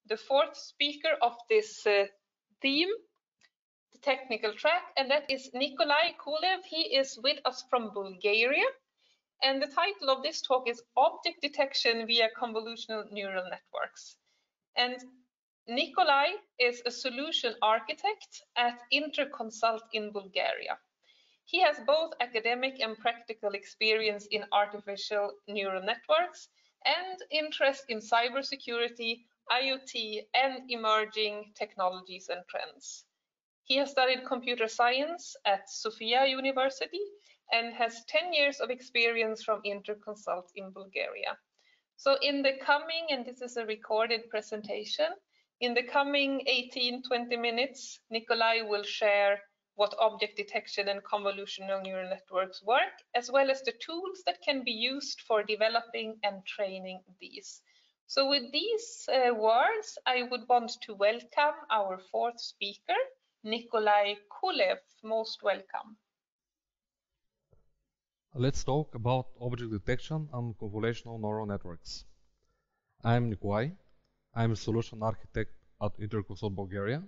the fourth speaker of this theme, the technical track, and that is Nikolay Kolev. He is with us from Bulgaria. And the title of this talk is Object Detection via Convolutional Neural Networks. And Nikolay is a solution architect at InterConsult in Bulgaria. He has both academic and practical experience in artificial neural networks and interest in cybersecurity, IoT, and emerging technologies and trends. He has studied computer science at Sofia University and has 10 years of experience from InterConsult in Bulgaria. So in the coming, and this is a recorded presentation, in the coming 18-20 minutes, Nikolay will share what object detection and convolutional neural networks work, as well as the tools that can be used for developing and training these. So with these words, I would want to welcome our fourth speaker, Nikolay Kolev. Most welcome. Let's talk about object detection and convolutional neural networks. I'm Nikolay. I'm a solution architect at InterConsult Bulgaria.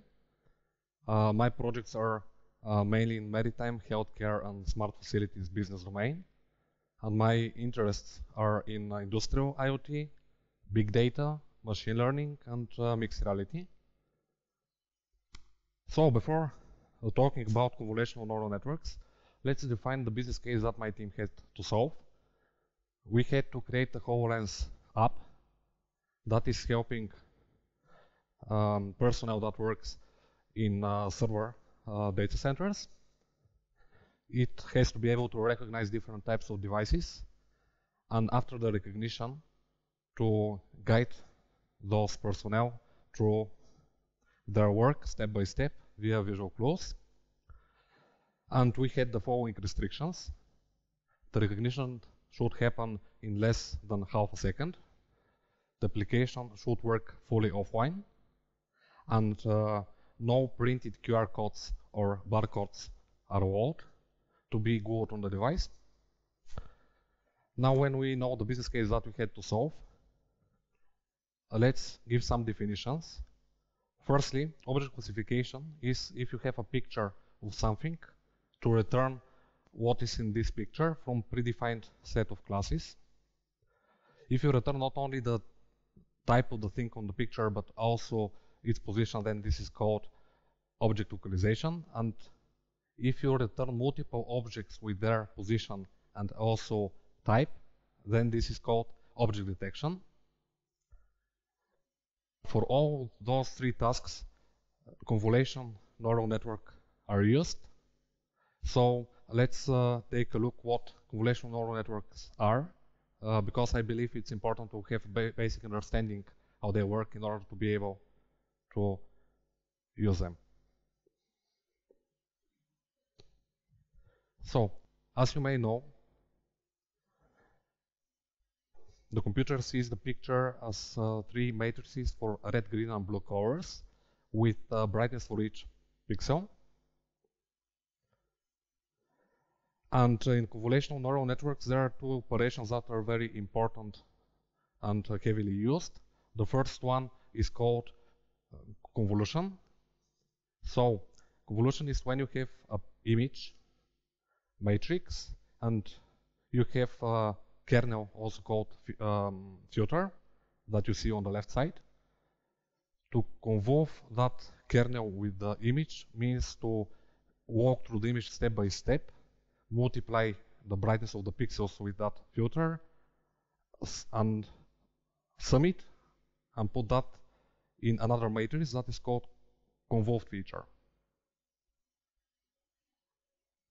My projects are mainly in maritime, healthcare, and smart facilities business domain. And my interests are in industrial IoT, big data, machine learning, and mixed reality. So before talking about convolutional neural networks, let's define the business case that my team had to solve. We had to create a HoloLens app that is helping personnel that works in server data centers. It has to be able to recognize different types of devices, and after the recognition, to guide those personnel through their work step by step via visual clues. And we had the following restrictions. The recognition should happen in less than half a second. The application should work fully offline, and no printed QR codes or barcodes are allowed to be glued on the device. Now, when we know the business case that we had to solve, let's give some definitions. Firstly, object classification is if you have a picture of something, to return what is in this picture from predefined set of classes. If you return not only the type of the thing on the picture, but also its position, then this is called object localization. And if you return multiple objects with their position and also type, then this is called object detection. For all those three tasks, convolutional neural network are used. So let's take a look what convolutional neural networks are, because I believe it's important to have basic understanding how they work in order to be able to use them. So, as you may know, the computer sees the picture as three matrices for red, green, and blue colors with brightness for each pixel. And in convolutional neural networks, there are two operations that are very important and heavily used. The first one is called convolution. So convolution is when you have an image matrix and you have a kernel, also called filter, that you see on the left side. To convolve that kernel with the image means to walk through the image step by step, multiply the brightness of the pixels with that filter, and sum it and put that in another matrix that is called convolved feature.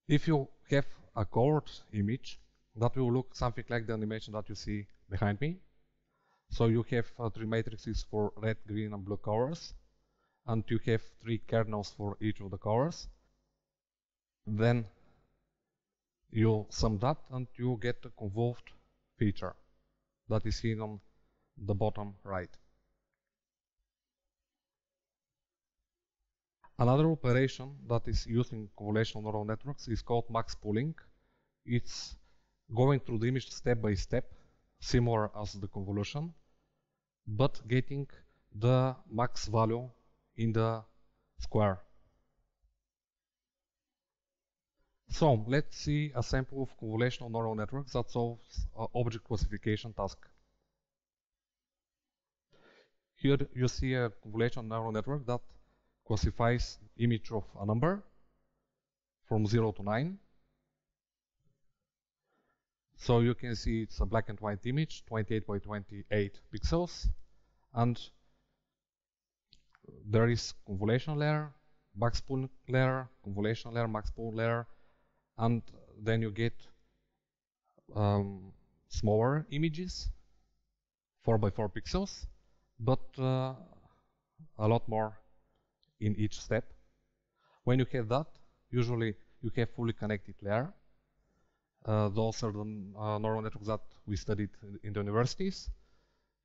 If you have a colored image, that will look something like the animation that you see behind me. So you have three matrices for red, green, and blue colors, and you have three kernels for each of the colors. Then you sum that and you get a convolved feature that is seen on the bottom right. Another operation that is used in convolutional neural networks is called max pooling. It's going through the image step by step, similar as the convolution, but getting the max value in the square. So let's see a sample of convolutional neural networks that solves an object classification task. Here you see a convolutional neural network that classifies image of a number from 0 to 9. So you can see it's a black and white image, 28 by 28 pixels, and there is convolution layer, max pool layer, convolution layer, max pool layer, and then you get smaller images, 4 by 4 pixels, but a lot more in each step. When you have that, usually you have fully connected layer. Those are the neural networks that we studied in the universities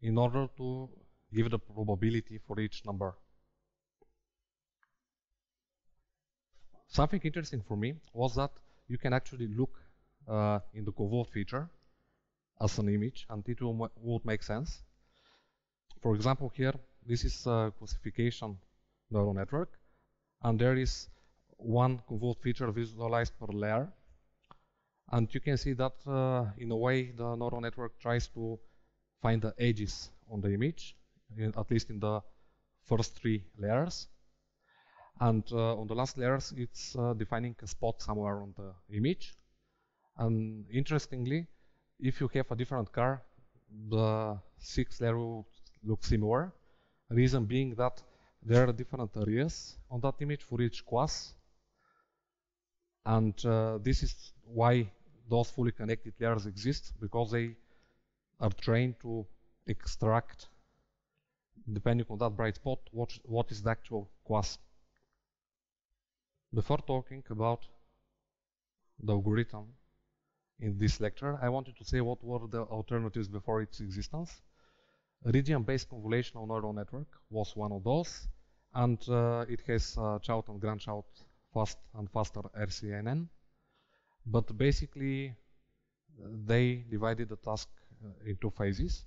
in order to give the probability for each number. Something interesting for me was that you can actually look in the convol feature as an image, and it would make sense. For example, here, this is a classification neural network, and there is one convol feature visualized per layer. And you can see that in a way the neural network tries to find the edges on the image, at least in the first 3 layers. And on the last layers, it's defining a spot somewhere on the image. And interestingly, if you have a different car, the 6th layer will look similar. Reason being that there are different areas on that image for each class. And this is why those fully connected layers exist, because they are trained to extract, depending on that bright spot, what is the actual class. Before talking about the algorithm in this lecture, I wanted to say what were the alternatives before its existence. A region-based convolutional neural network was one of those, and it has child and grandchild fast and faster RCNN. But basically, they divided the task in 2 phases.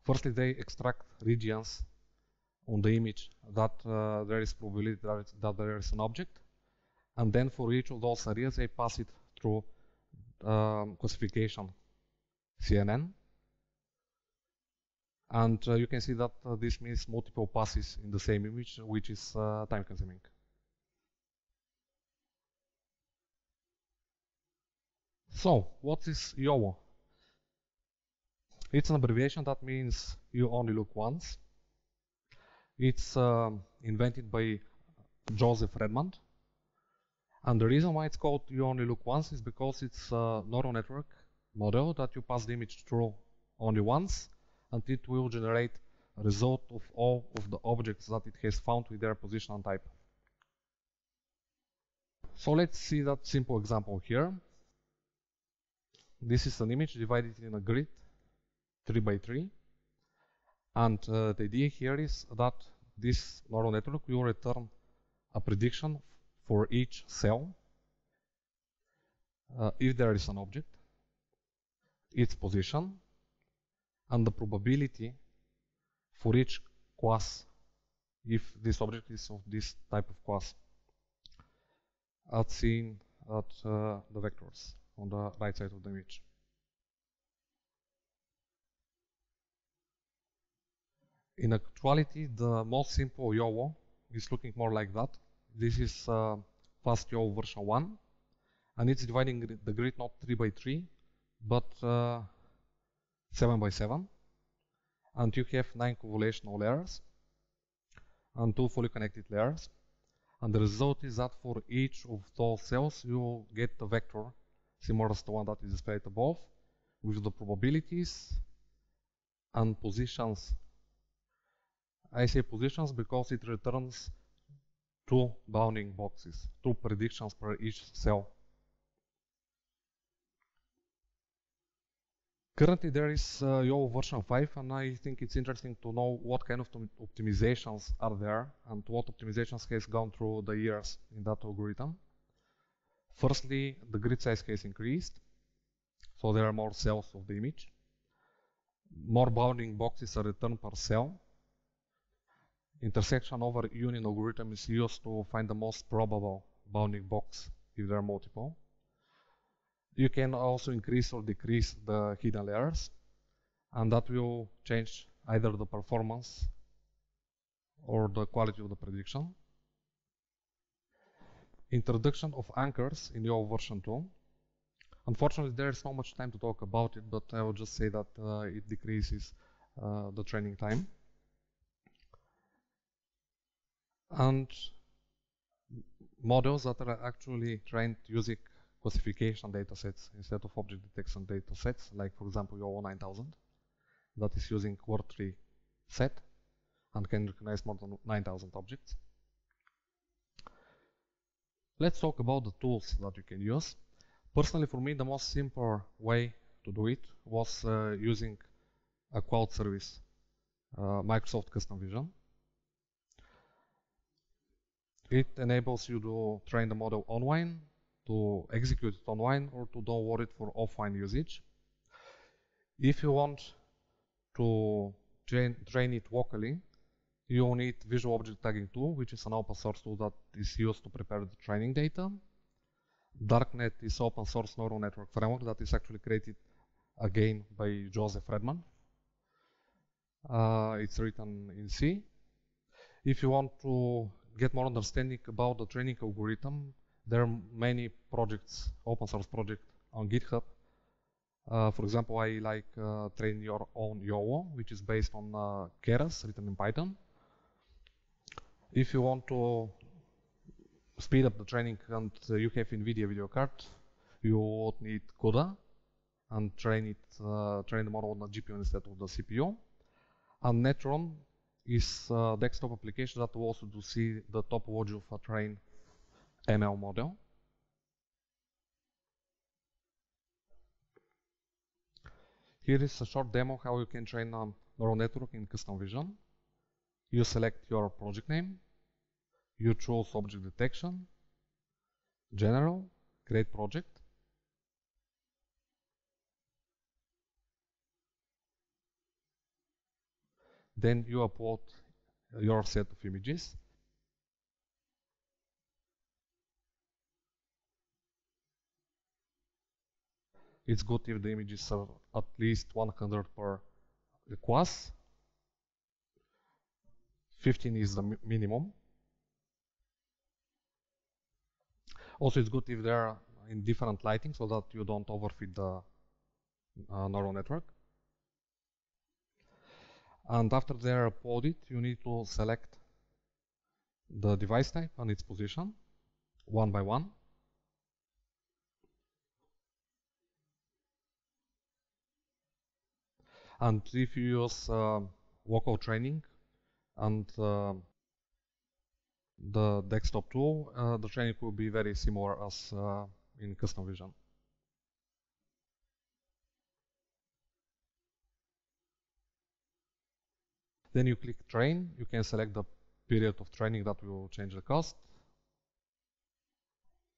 Firstly, they extract regions on the image that there is probability that there is an object. And then for each of those areas, they pass it through classification CNN. And you can see that this means multiple passes in the same image, which is time consuming. So, what is YOLO? It's an abbreviation that means you only look once. It's invented by Joseph Redmond. And the reason why it's called you only look once is because it's a neural network model that you pass the image through only once, and it will generate a result of all of the objects that it has found with their position and type. So let's see that simple example here. This is an image divided in a grid 3 by 3, and the idea here is that this neural network will return a prediction for each cell if there is an object, its position, and the probability for each class if this object is of this type of class, as seen at the vectors on the right side of the image. In actuality, the most simple YOLO is looking more like that. This is fast YOLO version 1, and it's dividing the grid not 3 by 3, but 7 by 7. And you have 9 convolutional layers and 2 fully connected layers. And the result is that for each of those cells, you will get a vector similar to the one that is displayed above, with the probabilities and positions. I say positions because it returns 2 bounding boxes, 2 predictions per each cell. Currently there is YOLO version 5, and I think it's interesting to know what kind of optimizations are there and what optimizations has gone through the years in that algorithm. Firstly, the grid size has increased, so there are more cells of the image. More bounding boxes are returned per cell. intersection over union algorithm is used to find the most probable bounding box if there are multiple. You can also increase or decrease the hidden layers, and that will change either the performance or the quality of the prediction. Introduction of anchors in YOLO version 2. Unfortunately, there is not much time to talk about it, but I will just say that it decreases the training time. And models that are actually trained using classification datasets instead of object detection datasets, like for example YOLO 9000, that is using word tree set and can recognize more than 9,000 objects. Let's talk about the tools that you can use. Personally, for me, the most simple way to do it was using a cloud service, Microsoft Custom Vision. It enables you to train the model online, to execute it online, or to download it for offline usage. If you want to train it locally, you need Visual Object Tagging tool, which is an open source tool that is used to prepare the training data. Darknet is open source neural network framework that is actually created again by Joseph Redman. It's written in C. If you want to get more understanding about the training algorithm, there are many projects, open source projects on GitHub. For example, I like Train Your Own YOLO, which is based on Keras, written in Python. If you want to speed up the training and you have NVIDIA video card, you would need CUDA and train the model on the GPU instead of the CPU. And Netron is a desktop application that will also do see the topology of a trained ML model. Here is a short demo how you can train a neural network in Custom Vision. You select your project name, you choose object detection, general, create project. Then you upload your set of images. It's good if the images are at least 100 per class. 15 is the minimum. Also, it's good if they are in different lighting so that you don't overfit the neural network. And after they are uploaded, you need to select the device type and its position one by one. And if you use local training and the desktop tool, the training will be very similar as in Custom Vision. Then you click train. You can select the period of training that will change the cost.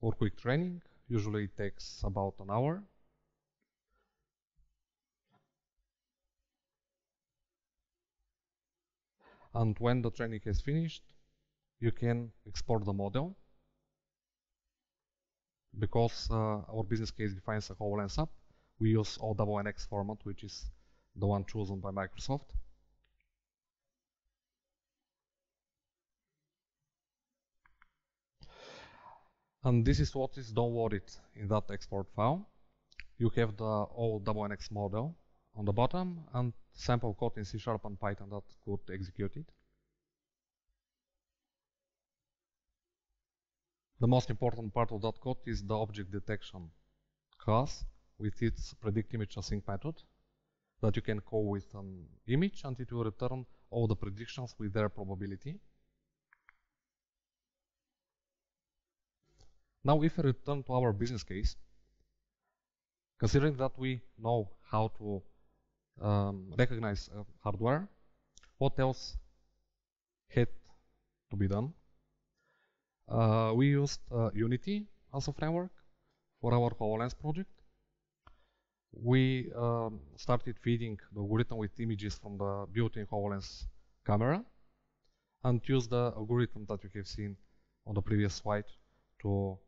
For quick training, usually it takes about an hour. And when the training is finished, you can export the model. Because our business case defines a HoloLens app, we use ONNX format, which is the one chosen by Microsoft. And this is what is downloaded in that export file. You have the ONNX model on the bottom and sample code in C# and Python that could execute it. The most important part of that code is the object detection class with its predict image async method that you can call with an image, and it will return all the predictions with their probability. Now, if we return to our business case, considering that we know how to recognize hardware, what else had to be done? We used Unity as a framework for our HoloLens project. We started feeding the algorithm with images from the built-in HoloLens camera, and use the algorithm that you have seen on the previous slide to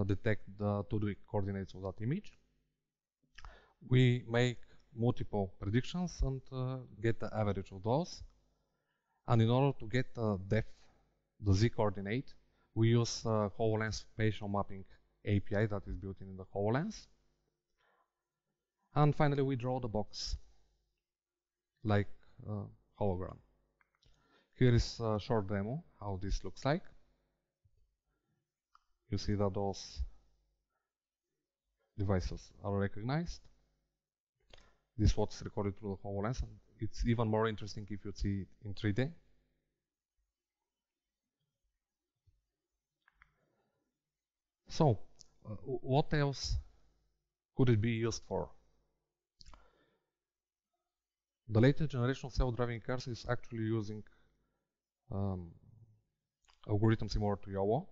detect the 2D coordinates of that image. We make multiple predictions and get the average of those. And in order to get the depth, the Z coordinate, we use HoloLens spatial mapping API that is built in the HoloLens. And finally, we draw the box like a hologram. Here is a short demo how this looks like. You see that those devices are recognized. This is what's recorded through the HoloLens, and it's even more interesting if you see it in 3D. So, what else could it be used for? The latest generation of self-driving cars is actually using algorithms similar to YOLO.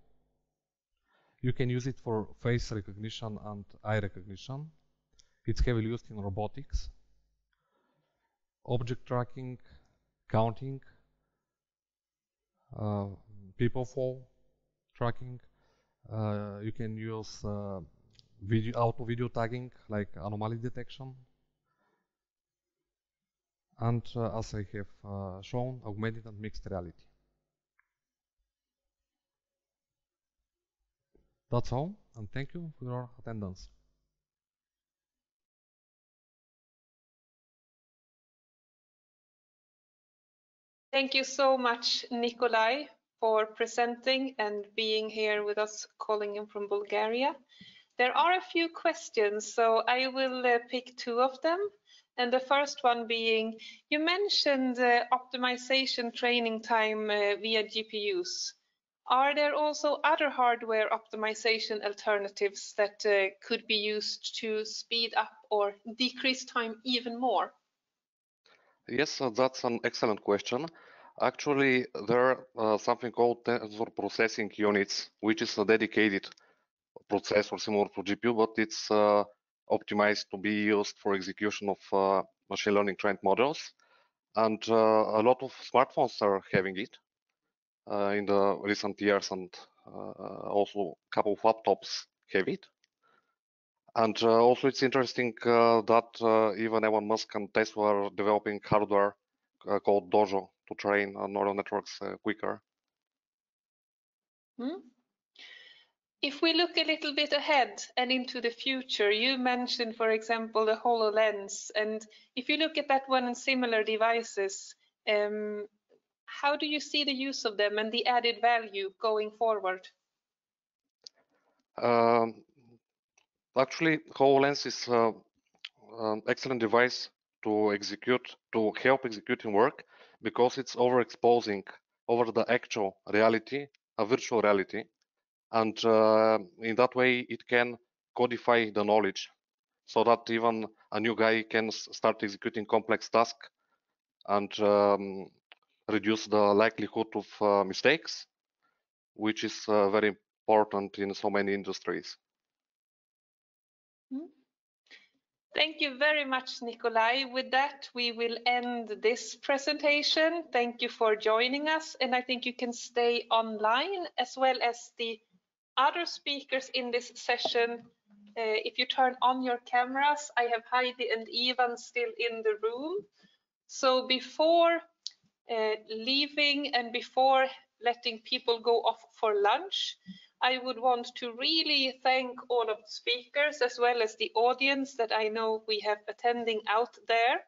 You can use it for face recognition and eye recognition. It's heavily used in robotics, object tracking, counting, people flow tracking. You can use auto video tagging like anomaly detection. And as I have shown, augmented and mixed reality. That's all, and thank you for your attendance. Thank you so much, Nikolay, for presenting and being here with us, calling in from Bulgaria. There are a few questions, so I will pick two of them. And the first one being, you mentioned optimization training time via GPUs. Are there also other hardware optimization alternatives that could be used to speed up or decrease time even more? Yes, that's an excellent question. Actually, there are something called tensor processing units, which is a dedicated processor similar to GPU, but it's optimized to be used for execution of machine learning trained models. And a lot of smartphones are having it in the recent years, and also a couple of laptops have it. And also it's interesting that even Elon Musk and Tesla are developing hardware called Dojo to train neural networks quicker. If we look a little bit ahead and into the future, you mentioned, for example, the HoloLens. And if you look at that one and similar devices, how do you see the use of them and the added value going forward? Actually, HoloLens is an excellent device to help executing work, because it's overexposing over the actual reality, a virtual reality. And in that way, it can codify the knowledge so that even a new guy can start executing complex tasks and reduce the likelihood of mistakes, which is very important in so many industries. Thank you very much, Nikolay. With that, we will end this presentation. Thank you for joining us, and I think you can stay online as well as the other speakers in this session. If you turn on your cameras, I have Heidi and Ivan still in the room. So before leaving and before letting people go off for lunch, I would want to really thank all of the speakers as well as the audience that I know we have attending out there.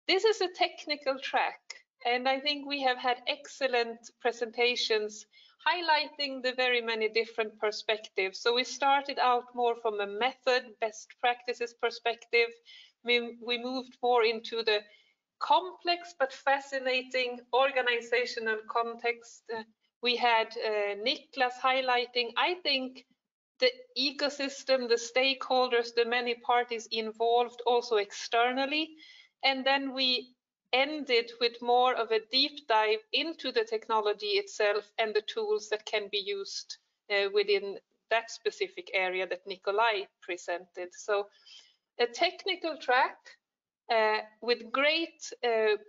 This is a technical track, and I think we have had excellent presentations highlighting the very many different perspectives. So we started out more from a method, best practices perspective. We moved more into the complex but fascinating organizational context. We had Niklas highlighting, I think, the ecosystem, the stakeholders, the many parties involved also externally. And then we ended with more of a deep dive into the technology itself and the tools that can be used within that specific area that Nikolay presented. So a technical track, with great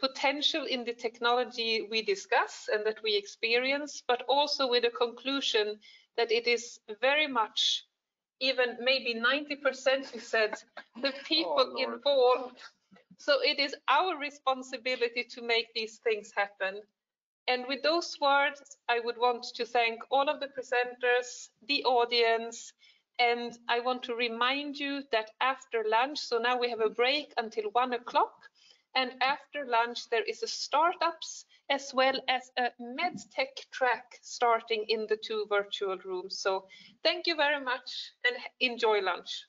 potential in the technology we discuss and that we experience, but also with a conclusion that it is very much, even maybe 90%, we said, the people involved. So it is our responsibility to make these things happen. And with those words, I would want to thank all of the presenters, the audience, and I want to remind you that after lunch, so now we have a break until 1 o'clock, and after lunch there is a startups as well as a medtech track starting in the 2 virtual rooms. So thank you very much and enjoy lunch.